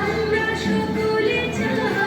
আমরা সকলে চাই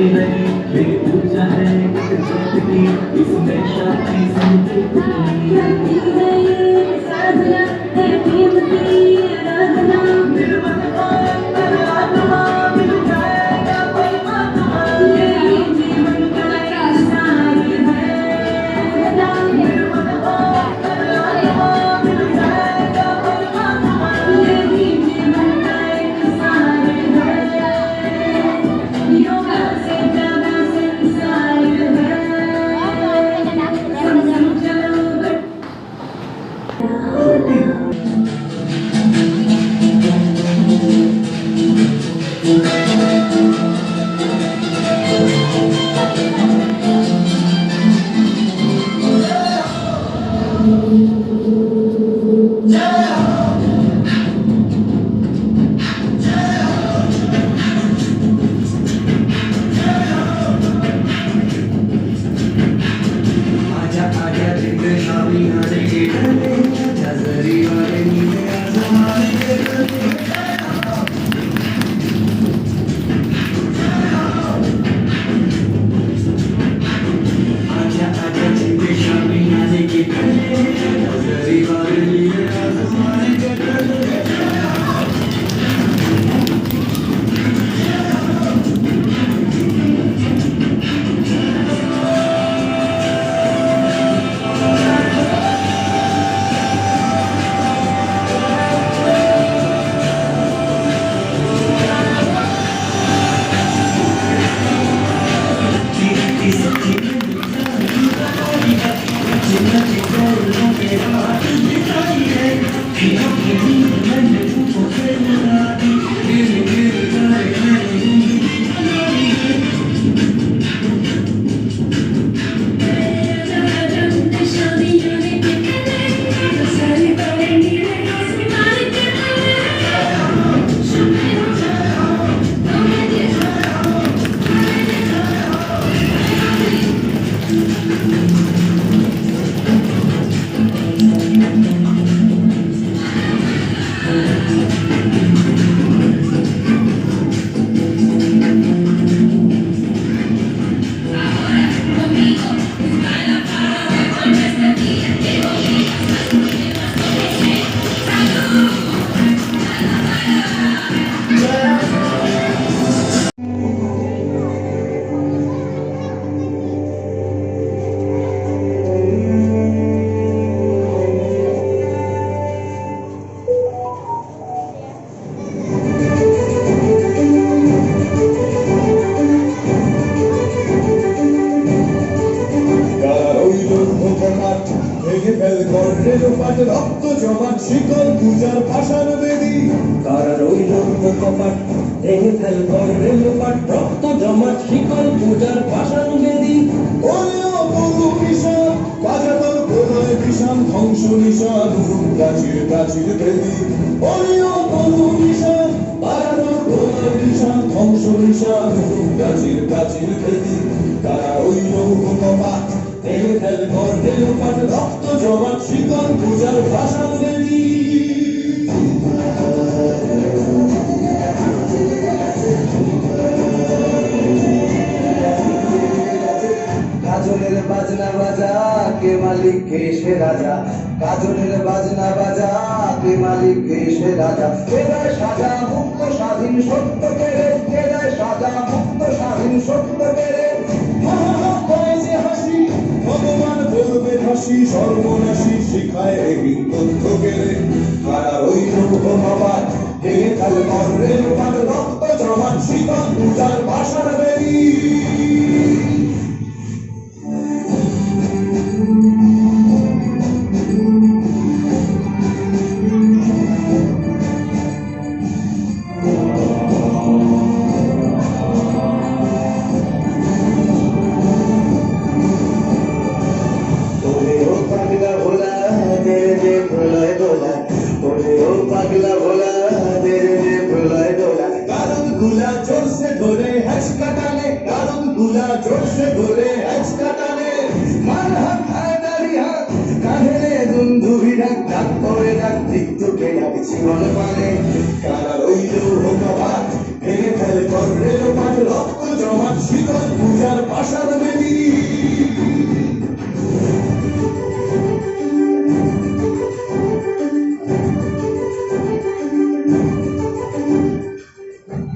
पूजा है इसमें शादी साधना है प्रेम की आराधना निर्मल आत्मा मिल जाएगा परमात्मा यही जीवन का सार है निर्मल आत्मा मिल जाएगा परमात्मा यही जीवन का सार है योगा से ज्यादा संसार है चलो রক্ত জমাট শিকল পূজার ভাষার বেদী তারা রইল কপাট ভেঙে ফেল করে লোপাট রক্ত জমাট শিকল পূজার ভাষার বেদী বলিও বলু বিষাদ বাজাতর প্রলয় বিষাম ধ্বংস নিশাদ প্রাচীর প্রাচীর বেদী বলিও বলু বিষাদ বাজাতর প্রলয় বিষাম ধ্বংস নিশাদ প্রাচীর প্রাচীর বেদী তারা রইল কপাট ভেঙে ফেল করে লোপাট রক্ত জমাট শিকল পূজার ভাষার বেদী কাজলের বাজনা বাজা কে মালিক কে সে রাজা কাজলের বাজনা বাজা কে মালিক কে সে রাজা কে দেয় সাজা মুক্ত স্বাধীন সত্য কেড়ে কে দেয় সাজা মুক্ত স্বাধীন সত্য কেড়ে হাসি ভগবান বলবে হাসি সর্বনাশী শিখায় এই তথ্য কেড়ে কারা রইল কপাট ভেঙে ফেল করে লোপাট রক্ত জমাট শিকল পূজার ভাষার বেদী পাগলা ভোলা মেরে রে প্রলয় দোলা কারণ গুলা জোরসে ধরে হ্যাচকা টানে কারণ গুলা জোরসে ধরে হ্যাচকা টানে মার হাত হায়দারি হাত কাঁধে দুন্দুভি ডাক ডাক করে ডাক দিক তোকে ডাক জীবন মানে কারা রইল হোকা ভাত ভেঙে ফেলে করে লোপাট রক্ত জমাট শিকল পাষাণ বেদী।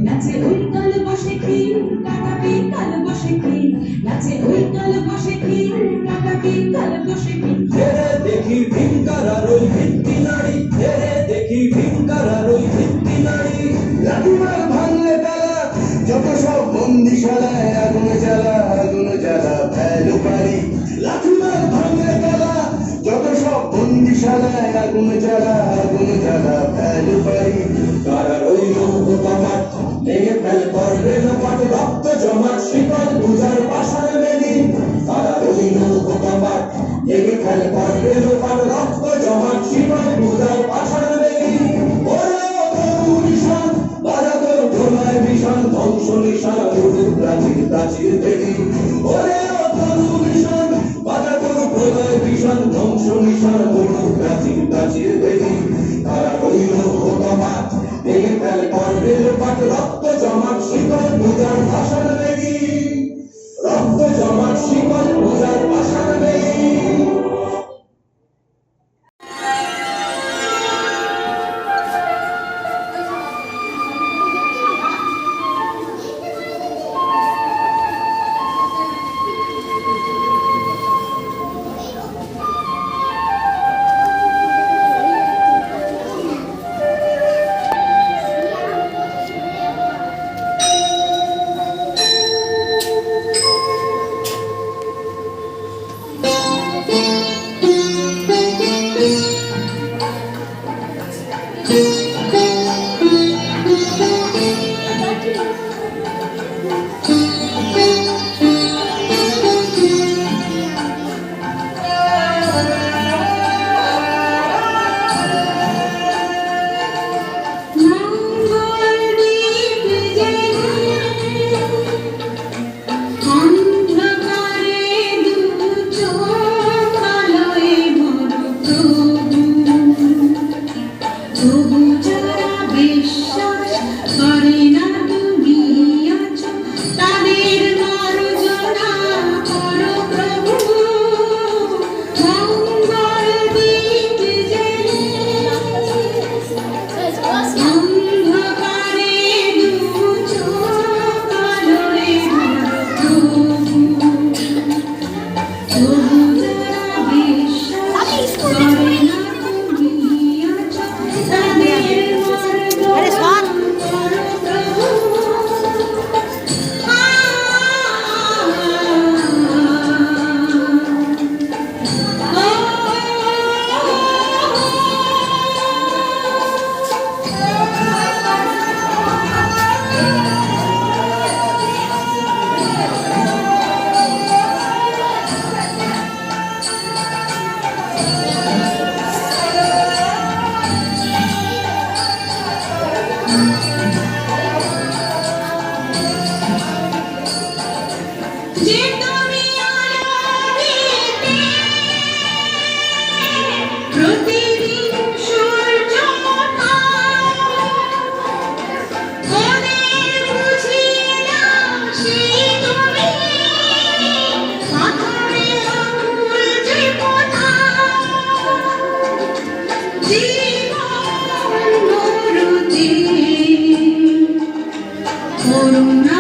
নাচে ওই কাল বসে কি কাটাবি কাল বসে কি নাচে ওই কাল বসে কি কাটাবি কাল বসে কি ধীরে দেখি ভিঙ্কার আর ওই ভিত্তি নারী, ধীরে দেখি ভিঙ্কার আর ওই ভিত্তি নারী। লাঠিমার ভাঙলে তালা যত সব বন্দিশালায়, আগুন জ্বালা ভ্যালু পারি। লাঠিমার ভাঙলে তালা যত সব বন্দিশালায়, আগুন জ্বালা ভ্যালু পারি। কারা রইল কপাট ভেঙে ফেল করবে লোপাট, রক্ত জমাট শিকল পূজার পাষাণ বেদী। কারা রইল কপাট ভেঙে ফেল করবে লোপাট, রক্ত জমাট শিকল পূজার পাষাণ বেদী। ওরে ও তরু নিশান বাজা তোর প্রলয় ভীষণ, ধ্বংস নিশান উড়ুক প্রাচীর বেদী। ওরে ও তরু নিশান বাজা তোর প্রলয় ভীষণ, ধ্বংস নিশান উড়ুক প্রাচীর বেদী। কারা রইল কপাট ভেঙে ফেল করবে লোপাট, রক্ত জমাট শিকল পূজার পাষাণ বেদী। রক্ত জমাট শিকল পূজার পাষাণ বেদী। করুণা